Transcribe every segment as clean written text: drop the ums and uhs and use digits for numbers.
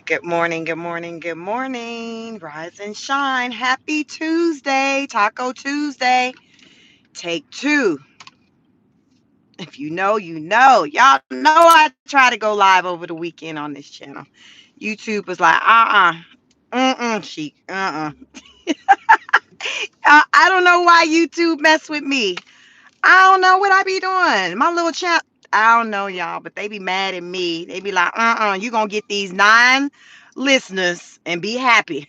Good morning, good morning, good morning. Rise and shine. Happy Tuesday, Taco Tuesday. Take two. If you know, you know. Y'all know I try to go live over the weekend on this channel. YouTube was like, chic, I don't know why YouTube mess with me. I don't know what I be doing. My little chat, I don't know, y'all, but they be mad at me. They be like, you gonna get these 9 listeners and be happy.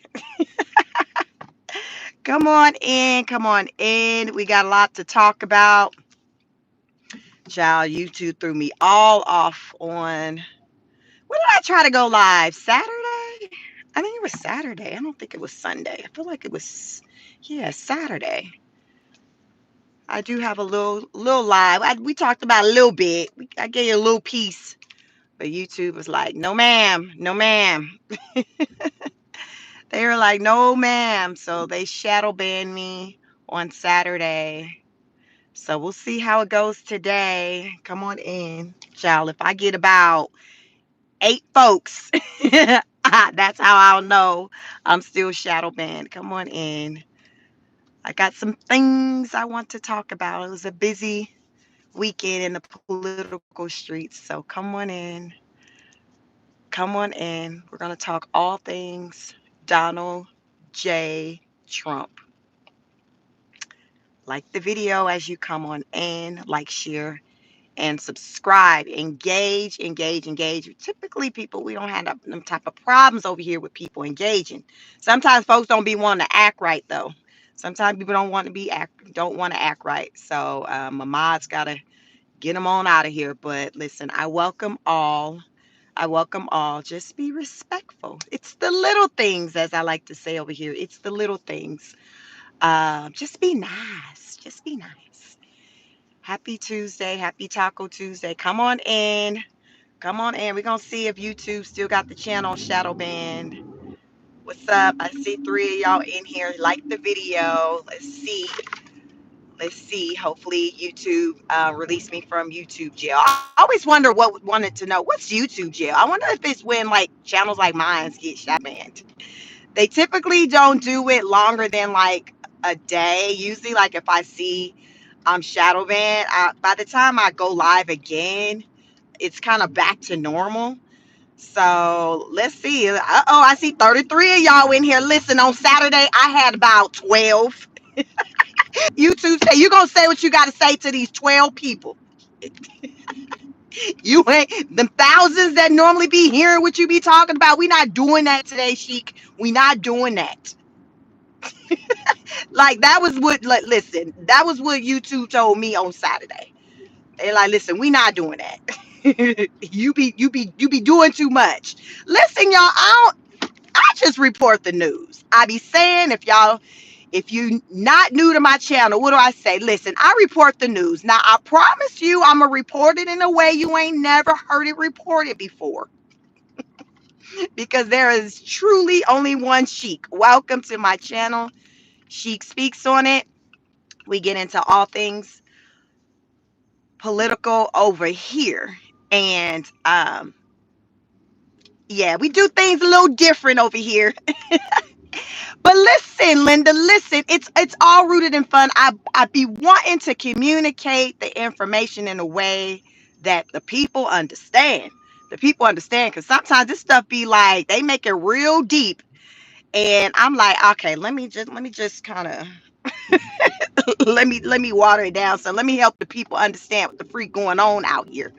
Come on in, come on in. We got a lot to talk about. Child, YouTube threw me all off on, when did I try to go live? Saturday? I think it was Saturday. I don't think it was Sunday. I feel like it was, yeah, Saturday. I do have a little live. We talked about a little bit. I gave you a little piece, but YouTube was like, no, ma'am, no, ma'am. They were like, no, ma'am. So they shadow banned me on Saturday. So we'll see how it goes today. Come on in, child. If I get about 8 folks, that's how I'll know I'm still shadow banned. Come on in. I got some things I want to talk about. It was a busy weekend in the political streets. So come on in. Come on in. We're going to talk all things Donald J. Trump. Like the video as you come on in, like, share, and subscribe. Engage, engage, engage. Typically, people, we don't have them type of problems over here with people engaging. Sometimes folks don't be wanting to act right though. Sometimes people don't want to act right. So my mod's gotta get them on out of here. But listen, I welcome all. I welcome all. Just be respectful. It's the little things, as I like to say over here. It's the little things. Just be nice. Just be nice. Happy Tuesday. Happy Taco Tuesday. Come on in. Come on in. We're going to see if YouTube still got the channel shadow banned. What's up? I see 3 of y'all in here. Like the video. Let's see. Let's see. Hopefully YouTube released me from YouTube jail. I always wonder wanted to know what's YouTube jail. I wonder if it's when like channels like mine get shadow banned. They typically don't do it longer than like a day. Usually, like if I see shadow banned, by the time I go live again, it's kind of back to normal. So let's see. I see 33 of y'all in here. Listen, on Saturday, I had about 12. YouTube say, you going to say what you got to say to these 12 people. You ain't, them thousands that normally be hearing what you be talking about. We not doing that today, Sheik. We not doing that. Like, that was what, like, listen, that was what YouTube told me on Saturday. They're like, listen, we not doing that. You be doing too much. Listen, y'all, I just report the news. I be saying, if you not new to my channel, what do I say? Listen, I report the news. Now I promise you I'm gonna report it in a way you ain't never heard it reported before. Because there is truly only one Sheik. Welcome to my channel. Sheik Speaks on it. We get into all things political over here. And yeah, we do things a little different over here. But listen, Linda, listen, it's all rooted in fun. I be wanting to communicate the information in a way that the people understand. The people understand, because sometimes this stuff be like they make it real deep, and I'm like, okay, let me just kind of let me water it down. So let me help the people understand what the freak going on out here.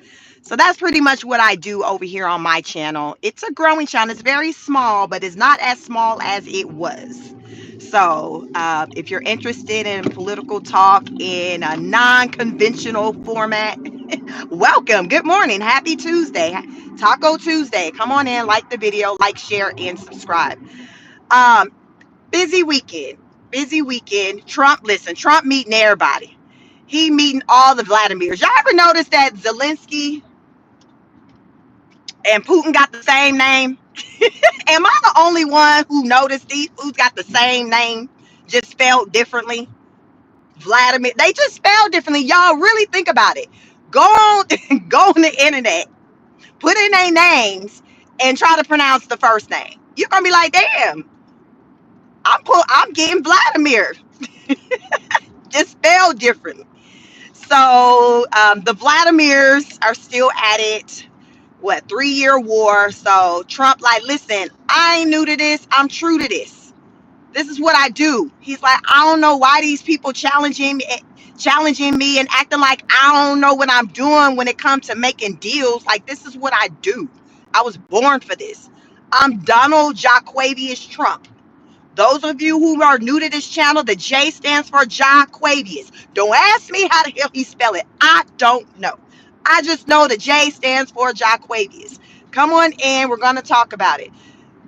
So that's pretty much what I do over here on my channel. It's a growing channel. It's very small, but it's not as small as it was. So if you're interested in political talk in a non-conventional format, welcome. Good morning. Happy Tuesday. Taco Tuesday. Come on in, like the video, like, share, and subscribe. Um, busy weekend. Busy weekend. Trump, listen, Trump meeting everybody. He meeting all the Vladimirs. Y'all ever notice that Zelensky and Putin got the same name? Am I the only one who noticed these who's got the same name, just spelled differently? Vladimir, they just spelled differently. Y'all really think about it. Go on, go on the internet, put in their names, and try to pronounce the first name. You're gonna be like, damn, I'm getting Vladimir, just spelled differently. So the Vladimirs are still at it. What, 3-year war? So Trump like, listen, I ain't new to this. I'm true to this. This is what I do. He's like, I don't know why these people challenging me and acting like I don't know what I'm doing when it comes to making deals. Like, this is what I do. I was born for this. I'm Donald Jaquavius Trump. Those of you who are new to this channel, the J stands for Jaquavius. Don't ask me how the hell he spell it. I don't know. I just know the J stands for Jaquavius. Come on in. We're going to talk about it.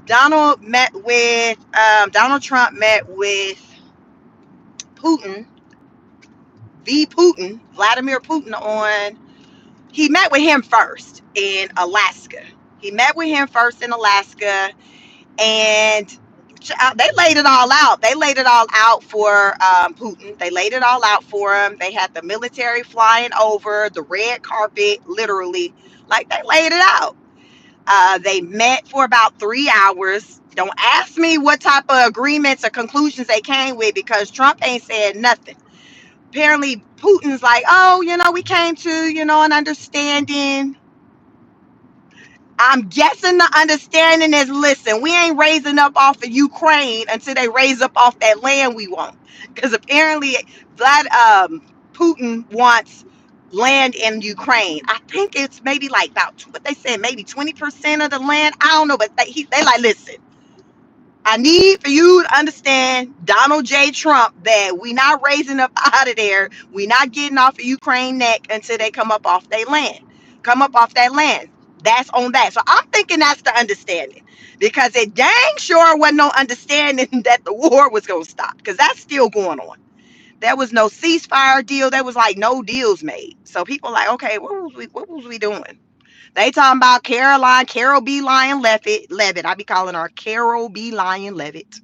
Donald Trump met with Putin, Vladimir Putin he met with him first in Alaska. He met with him first in Alaska, and they laid it all out. They laid it all out for Putin. They laid it all out for him. They had the military flying over, the red carpet, literally. Like, they laid it out. They met for about 3 hours. Don't ask me what type of agreements or conclusions they came with, because Trump ain't said nothing. Apparently, Putin's like, oh, we came to, an understanding. I'm guessing the understanding is, listen, we ain't raising up off of Ukraine until they raise up off that land we want. Because apparently, Putin wants land in Ukraine. I think it's maybe like about what they said, maybe 20% of the land. I don't know, but they like, listen, I need for you to understand, Donald J. Trump, that we not raising up out of there. We not getting off of Ukraine neck until they come up off their land. Come up off that land. That's on that. So I'm thinking that's the understanding. Because it dang sure wasn't no understanding that the war was going to stop. Because that's still going on. There was no ceasefire deal. There was like no deals made. So people like, okay, what was we doing? They talking about Carol B. Lyon Levitt. I be calling her Carol B. Lyon Levitt,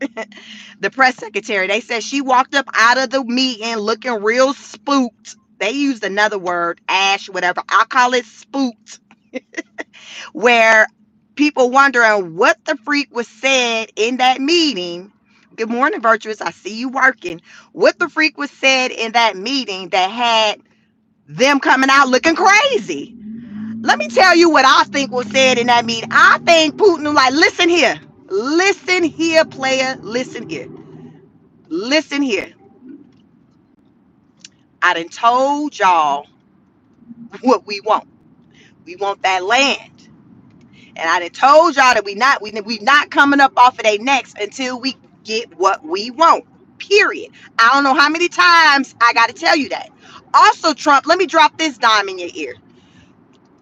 the press secretary. They said she walked up out of the meeting looking real spooked. They used another word, ash, whatever. I call it spooked, where people wondering what the freak was said in that meeting. Good morning, Virtuous. I see you working. What the freak was said in that meeting that had them coming out looking crazy? Let me tell you what I think was said in that meeting. I think Putin was like, listen here, player, listen here, listen here. I done told y'all what we want. We want that land, and I done told y'all that we not coming up off of their necks until we get what we want. Period. I don't know how many times I got to tell you that. Also, Trump, let me drop this dime in your ear.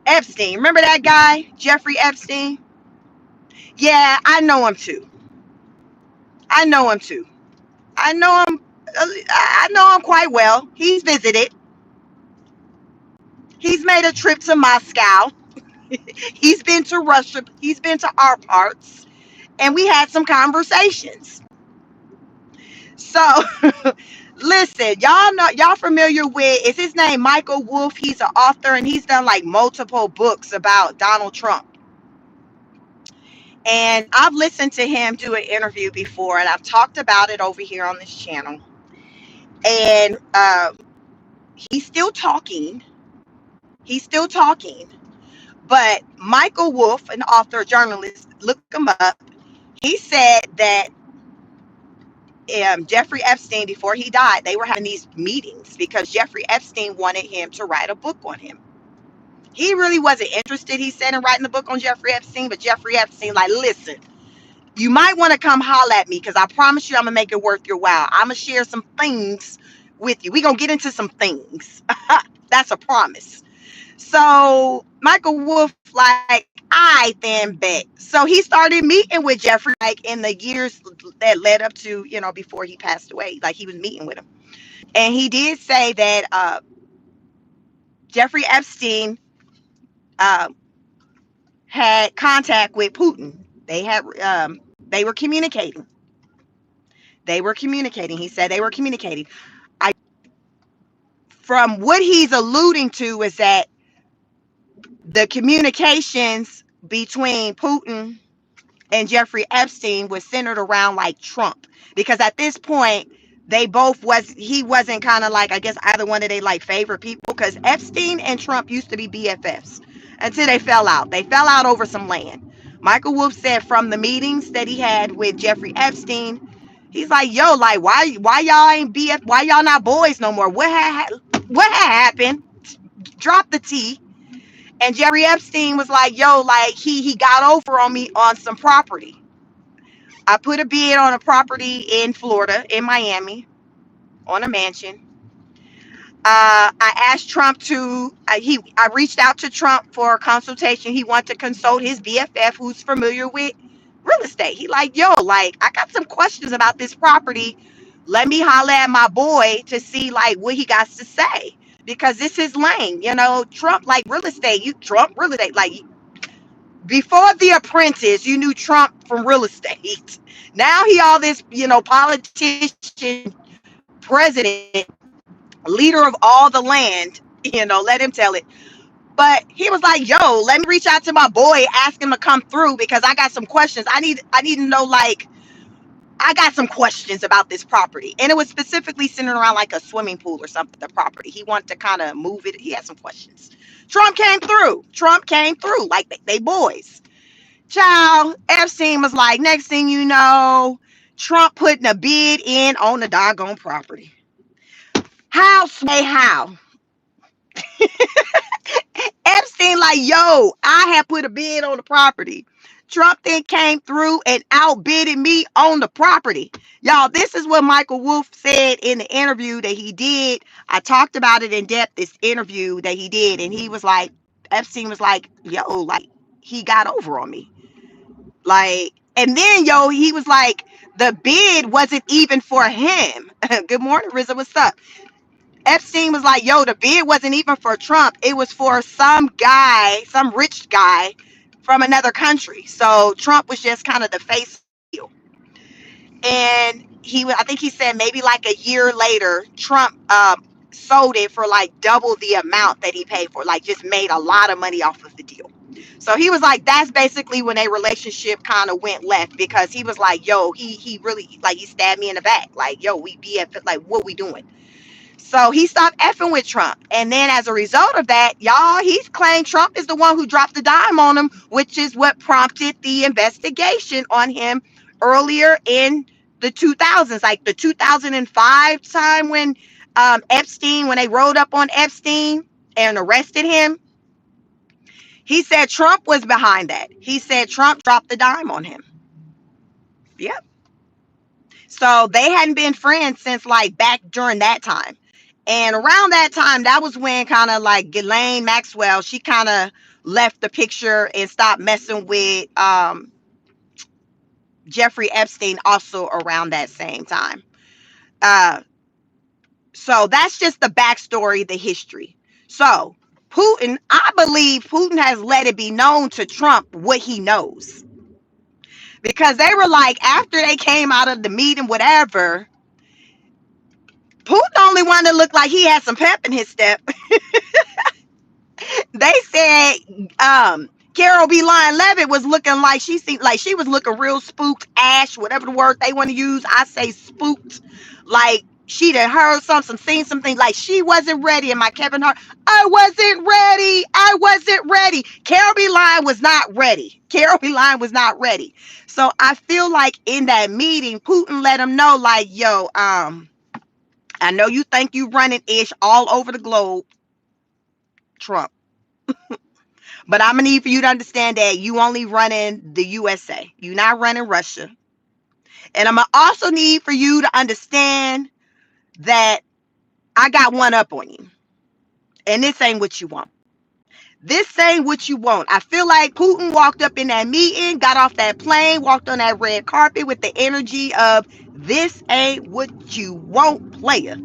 Epstein, remember that guy, Jeffrey Epstein? Yeah, I know him too. I know him too. I know him. I know him quite well. He's visited. He's made a trip to Moscow. He's been to Russia. He's been to our parts, and we had some conversations. So, listen, y'all familiar with? Is his name Michael Wolff? He's an author, and he's done like multiple books about Donald Trump. And I've listened to him do an interview before, and I've talked about it over here on this channel. And he's still talking. He's still talking. But Michael Wolff, an author, journalist, look him up. He said that Jeffrey Epstein, before he died, they were having these meetings because Jeffrey Epstein wanted him to write a book on him. He really wasn't interested, he said, in writing the book on Jeffrey Epstein, but Jeffrey Epstein, like, listen, you might want to come holler at me because I promise you I'm going to make it worth your while. I'm going to share some things with you. We're going to get into some things. That's a promise. So Michael Wolff, like, I then bet. So he started meeting with Jeffrey, like, in the years that led up to, before he passed away. Like, he was meeting with him. And he did say that Jeffrey Epstein had contact with Putin. They were communicating. He said they were communicating. From what he's alluding to is that the communications between Putin and Jeffrey Epstein was centered around like Trump, because at this point he wasn't kind of like, I guess, either one of they like favorite people, because Epstein and Trump used to be BFFs until they fell out. They fell out over some land. Michael Wolff said from the meetings that he had with Jeffrey Epstein, he's like, yo, like, why y'all ain't BF, why y'all not boys no more? What had happened? Drop the T. And Jeffrey Epstein was like, yo, like he got over on me on some property. I put a bid on a property in Florida, in Miami, on a mansion. I asked Trump to, I reached out to Trump for a consultation. He wanted to consult his BFF who's familiar with real estate. He like, yo, like, I got some questions about this property. Let me holler at my boy to see like what he got to say. Because this is lane, you know, Trump like real estate. Trump real estate. Like, before The Apprentice, you knew Trump from real estate. Now he all this, you know, politician, president, leader of all the land, you know, let him tell it. But he was like, yo, let me reach out to my boy, ask him to come through because I got some questions. I need to know, like, I got some questions about this property. And it was specifically centered around like a swimming pool or something, the property. He wanted to kind of move it. He had some questions. Trump came through like they boys. Child, Epstein was like, next thing you know, Trump putting a bid in on the doggone property. How, Sway, how? Epstein like, yo, I had put a bid on the property. Trump then came through and outbidded me on the property. Y'all, this is what Michael Wolff said in the interview that he did. I talked about it in depth, this interview that he did. And he was like, Epstein was like, yo, like, he got over on me. Like, and then, yo, he was like, the bid wasn't even for him. Good morning, Rizzo. What's up? Epstein was like, yo, the bid wasn't even for Trump. It was for some guy, some rich guy from another country. So Trump was just kind of the face deal. And I think he said maybe like a year later, Trump sold it for like double the amount that he paid for, like just made a lot of money off of the deal. So he was like, that's basically when a relationship kind of went left, because he was like, yo, he really, like, he stabbed me in the back. Like, yo, we BF, like, what we doing? So he stopped effing with Trump. And then as a result of that, y'all, he's claimed Trump is the one who dropped the dime on him, which is what prompted the investigation on him earlier in the 2000s, like the 2005 time when Epstein, when they rolled up on Epstein and arrested him. He said Trump was behind that. He said Trump dropped the dime on him. Yep. So they hadn't been friends since like back during that time. And around that time, that was when kind of like Ghislaine Maxwell, she kind of left the picture and stopped messing with Jeffrey Epstein also around that same time. So that's just the backstory, the history. So Putin, I believe Putin has let it be known to Trump what he knows. Because they were like, after they came out of the meeting, whatever, Putin only wanted to look like he had some pep in his step. They said Carol B. Lyon Levitt was looking like she seemed like she was looking real spooked, ash, whatever the word they want to use. I say spooked, like she'd have heard something, seen something, like she wasn't ready. And my Kevin Hart, I wasn't ready. Carol B. Lyon was not ready. Carol B. Lyon was not ready. So I feel like in that meeting, Putin let him know, like, yo, I know you think you running ish all over the globe, Trump. But I'm gonna need for you to understand that you only running the USA. You're not running Russia. And I'm gonna also need for you to understand that I got one up on you. And this ain't what you want. This ain't what you want. I feel like Putin walked up in that meeting, got off that plane, walked on that red carpet with the energy of this ain't what you want, player.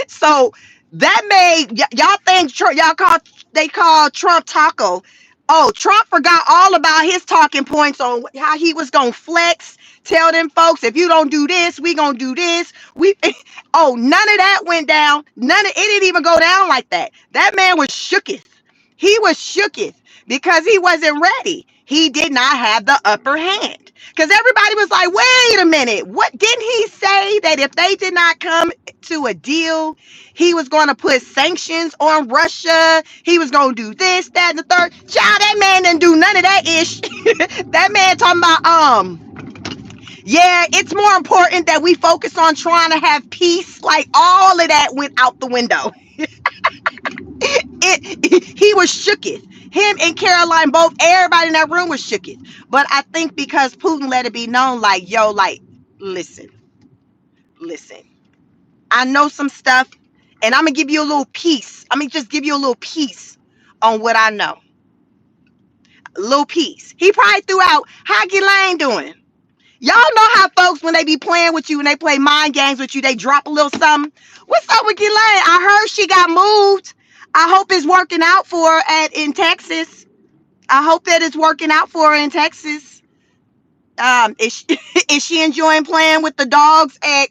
So that made y'all think they called Trump Taco. Oh, Trump forgot all about his talking points on how he was gonna flex. Tell them folks, if you don't do this, we gonna do this. None of that went down. It didn't even go down like that. That man was shooketh. He was shooketh because he wasn't ready. He did not have the upper hand. Because everybody was like, wait a minute, what didn't he say that if they did not come to a deal, he was going to put sanctions on Russia? He was going to do this, that, and the third. Child, that man didn't do none of that ish. That man talking about, yeah, it's more important that we focus on trying to have peace. Like all of that went out the window. He was shooketh. Him and Caroline both, everybody in that room was shooketh. But I think because Putin let it be known, like, yo, like, listen, listen. I know some stuff, and I'm gonna give you a little piece. I'm gonna just give you a little piece on what I know. A little piece. He probably threw out, how Ghislaine doing? Y'all know how folks, when they be playing with you and they play mind games with you, they drop a little something. What's up with Ghislaine? I heard she got moved. I hope it's working out for her in Texas. I hope that it's working out for her in Texas. Is she, is she enjoying playing with the dogs at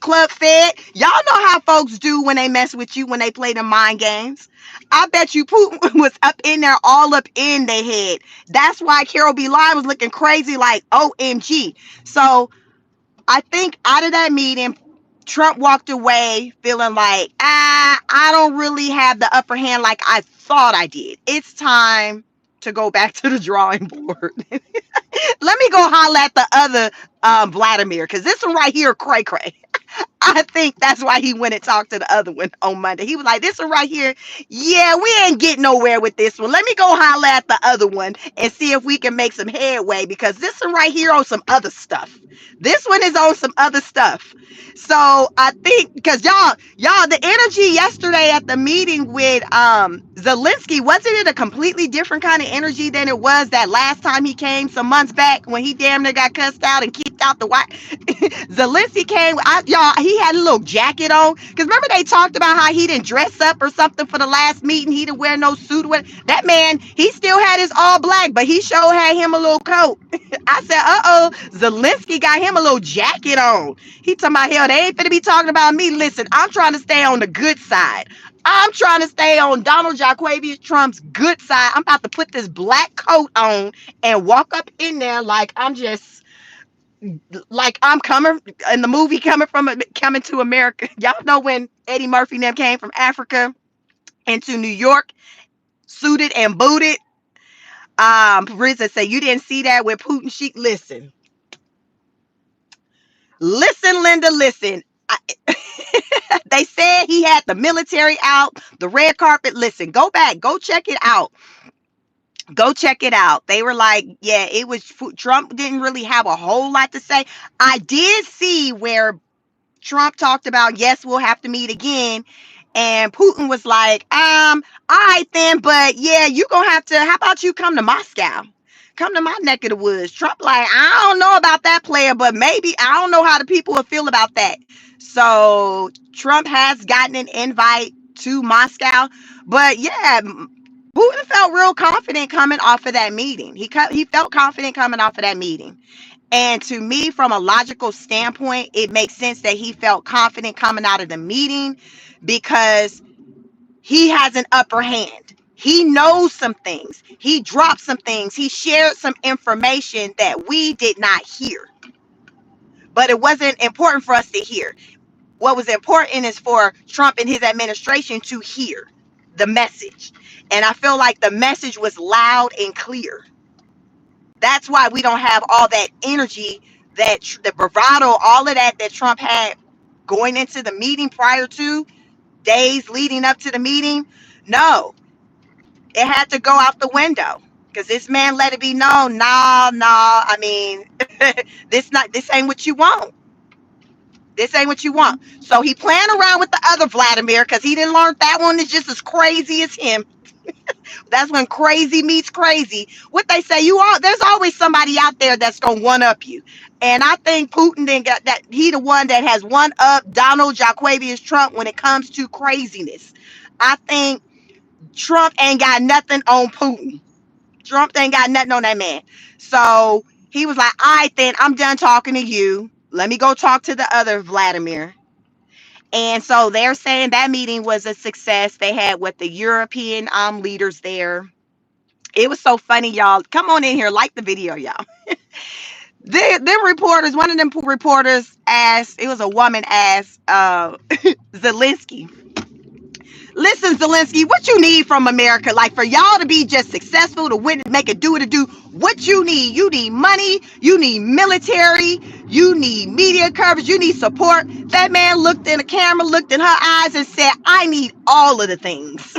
Club Fed? Y'all know how folks do when they mess with you, when they play the mind games. I bet you Putin was up in there, all up in their head. That's why Carol B. Line was looking crazy like OMG. So I think out of that meeting, Trump walked away feeling like, I don't really have the upper hand like I thought I did. It's time to go back to the drawing board. Let me go holler at the other Vladimir, because this one right here, cray cray. I think that's why he went and talked to the other one on Monday. He was like, this one right here, yeah, we ain't getting nowhere with this one. Let me go holler at the other one and see if we can make some headway, because this one right here on some other stuff. This one is on some other stuff. So I think, because y'all, the energy yesterday at the meeting with Zelensky, wasn't it a completely different kind of energy than it was that last time he came some months back when he damn near got cussed out and kicked out the White? Zelensky came, y'all, he had a little jacket on. Because remember they talked about how he didn't dress up or something for the last meeting. He didn't wear no suit. That man, he still had his all black, but he sure had him a little coat. I said, uh-oh, Zelensky got him a little jacket on. He talking about, hell, they ain't finna be talking about me. Listen, I'm trying to stay on the good side. I'm trying to stay on Donald Jaquavius Trump's good side. I'm about to put this black coat on and walk up in there like I'm just, like I'm coming in the movie coming to America. Y'all know when Eddie Murphy and them came from Africa into New York, suited and booted. RZA said, you didn't see that with Putin chic. Listen, Linda, listen. They said he had the military out, the red carpet. Listen, go back, go check it out. Go check it out. They were like, yeah, it was, Trump didn't really have a whole lot to say. I did see where Trump talked about, yes, we'll have to meet again. And Putin was like, all right then, but yeah, you're going to have to, how about you come to Moscow? Come to my neck of the woods. Trump like, I don't know about that player, but maybe, I don't know how the people will feel about that. So Trump has gotten an invite to Moscow. But yeah, Putin felt real confident coming off of that meeting. He felt confident coming off of that meeting. And to me, from a logical standpoint, it makes sense that he felt confident coming out of the meeting because he has an upper hand. He knows some things. He dropped some things. He shared some information that we did not hear. But it wasn't important for us to hear. What was important is for Trump and his administration to hear the message. And I feel like the message was loud and clear. That's why we don't have all that energy, that the bravado, all of that Trump had going into the meeting prior to, days leading up to the meeting. No, it had to go out the window because this man let it be known. No, I mean, this ain't what you want. This ain't what you want. So he playing around with the other Vladimir because he didn't learn that one is just as crazy as him. That's when crazy meets crazy. What they say, there's always somebody out there that's gonna one up you. And I think Putin didn't got that. He the one that has one up Donald Jaquavius Trump when it comes to craziness. I think Trump ain't got nothing on Putin. Trump ain't got nothing on that man. So he was like, all right, then I'm done talking to you. Let me go talk to the other Vladimir. And so they're saying that meeting was a success. They had with the European leaders there. It was so funny, y'all. Come on in here, like the video, y'all. Them reporters, one of them reporters asked, it was a woman asked Zelensky, listen, Zelensky, what you need from America? Like for y'all to be just successful, to win, make it do it, to do what you need. You need money, you need military, you need media coverage, you need support. That man looked in the camera, looked in her eyes and said, I need all of the things.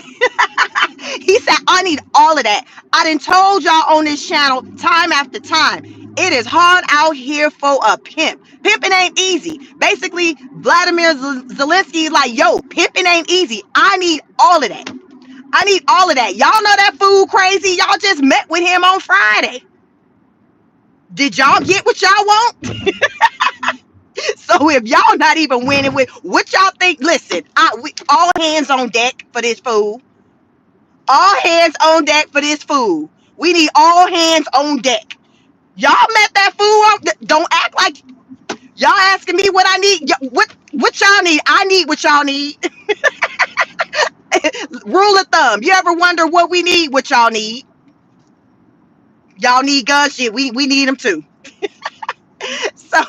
He said, I need all of that. I done told y'all on this channel time after time. It is hard out here for a pimp. Pimping ain't easy. Basically, Vladimir Zelensky is like, yo, pimping ain't easy. I need all of that. I need all of that. Y'all know that fool crazy. Y'all just met with him on Friday. Did y'all get what y'all want? So if y'all not even winning with what y'all think, listen, we all hands on deck for this fool. All hands on deck for this fool. We need all hands on deck. Y'all met that fool. Don't act like y'all asking me what I need. What y'all need? I need what y'all need. Rule of thumb. You ever wonder what we need? What y'all need? Y'all need guns. Shit, we need them too. So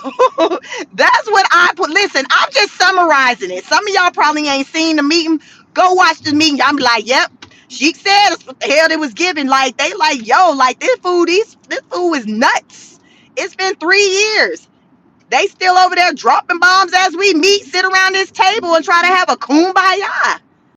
that's what I put. Listen, I'm just summarizing it. Some of y'all probably ain't seen the meeting. Go watch the meeting. I'm like, yep. She said that's what the hell they was giving. Like they like, yo, like this food is nuts. It's been 3 years. They still over there dropping bombs as we meet, sit around this table and try to have a kumbaya.